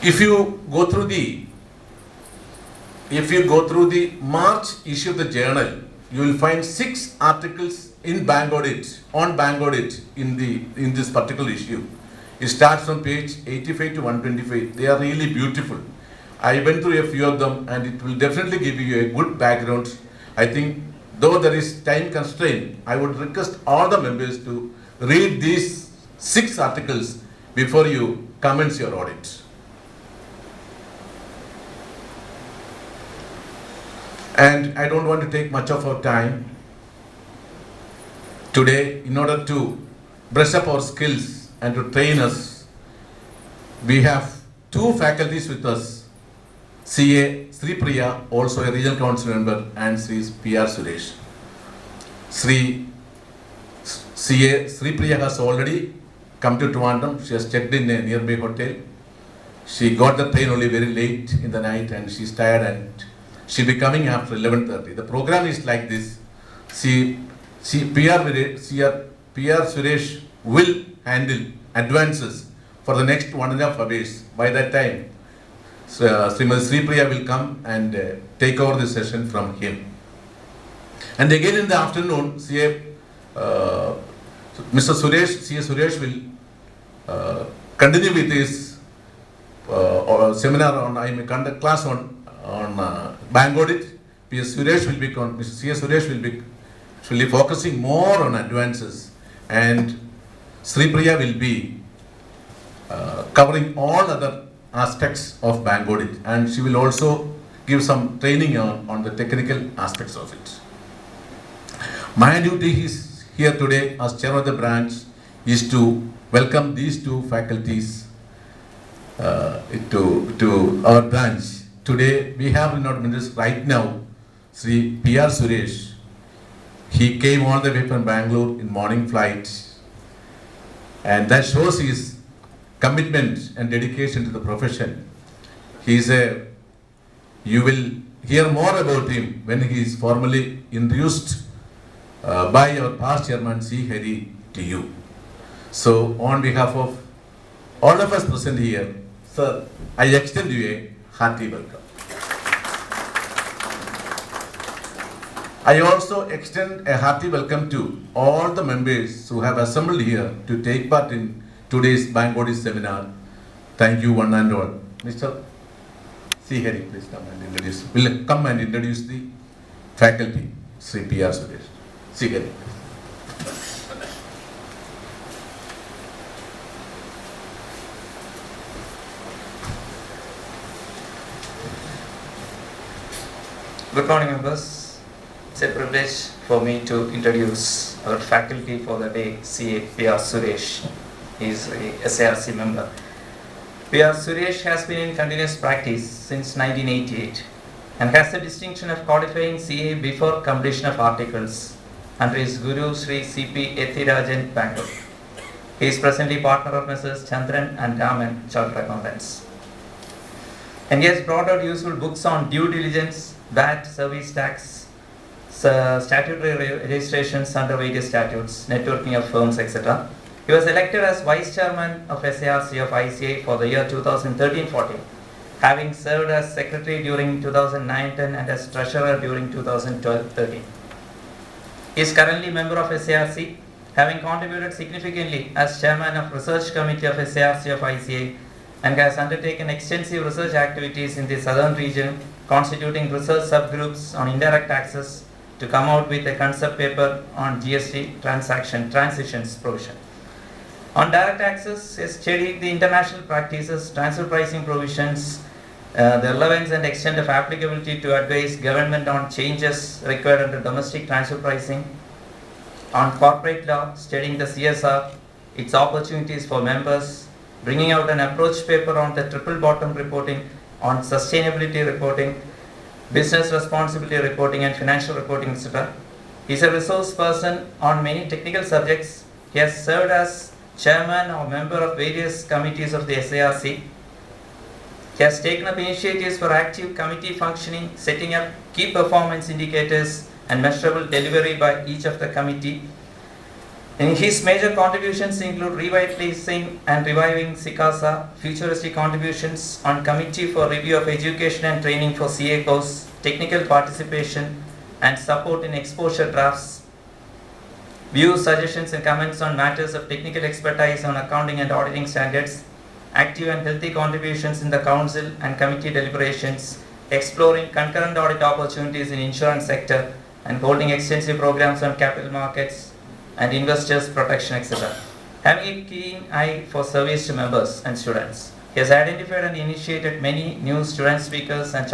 If you go through the March issue of the journal, you will find 6 articles in Bank Audit, on Bank Audit in this particular issue. It starts from page 85 to 125. They are really beautiful. I went through a few of them and it will definitely give you a good background. I think though there is time constraint, I would request all the members to read these 6 articles before you commence your audit. And I don't want to take much of our time today. In order to brush up our skills and to train us, we have 2 faculties with us, CA Sri Priya, also a regional council member, and Sri PR Suresh. CA Sri Priya has already come to Trivandrum. She has checked in a nearby hotel. She got the train only very late in the night and she's tired and she'll be coming after 11:30. The program is like this. PR Suresh will handle advances for the next 1.5 hours. By that time, Srimati Sri Priya will come and take over the session from him. And again in the afternoon, Mr. Suresh will continue with his seminar on, I may conduct class on Bank Audit. Mr. Suresh will be focusing more on advances, and Sri Priya will be covering all other aspects of Bank Audit, and she will also give some training on the technical aspects of it. My duty is here today as chairman of the branch is to welcome these 2 faculties to our branch. Today we have in our ministers right now Sri PR Suresh. He came all the way from Bangalore in morning flight, and that shows his commitment and dedication to the profession. You will hear more about him when he is formally introduced by our past chairman C. Hari to you. So on behalf of all of us present here, sir, I extend you a hearty welcome. I also extend a hearty welcome to all the members who have assembled here to take part in today's Bank Audit seminar. Thank you one and all. Mr. C. Hari, please come and introduce the faculty, Sri PR Suresh. C. Hari. Good morning, members. It's a privilege for me to introduce our faculty for the day, CA PR Suresh. He is a SARC member. PR Suresh has been in continuous practice since 1988 and has the distinction of qualifying CA before completion of articles under his Guru Sri CP Ethirajan, Bangalore. He is presently partner of Messrs. Chandran and Raman, Chartered Accountants. And he has brought out useful books on due diligence, VAT, service tax, statutory registrations under various statutes, networking of firms, etc. He was elected as Vice Chairman of SARC of ICA for the year 2013-14, having served as Secretary during 2009-10 and as Treasurer during 2012-13. He is currently member of SARC, having contributed significantly as Chairman of Research Committee of SARC of ICA, and has undertaken extensive research activities in the southern region, constituting research subgroups on indirect taxes to come out with a concept paper on GST transitions provision. On direct taxes, he has studied the international practices, transfer pricing provisions, the relevance and extent of applicability to advise government on changes required under domestic transfer pricing. On corporate law, studying the CSR, its opportunities for members, bringing out an approach paper on the triple bottom reporting, on sustainability reporting, business responsibility reporting and financial reporting, etc. He is a resource person on many technical subjects. He has served as chairman or member of various committees of the SARC. He has taken up initiatives for active committee functioning, setting up key performance indicators and measurable delivery by each of the committee. And his major contributions include revitalizing and reviving SICASA, futuristic contributions on Committee for Review of Education and Training for CA course, technical participation and support in exposure drafts, views, suggestions and comments on matters of technical expertise on accounting and auditing standards, active and healthy contributions in the council and committee deliberations, exploring concurrent audit opportunities in insurance sector and holding extensive programs on capital markets and investors protection, etc. Having a keen eye for service to members and students, he has identified and initiated many new student speakers and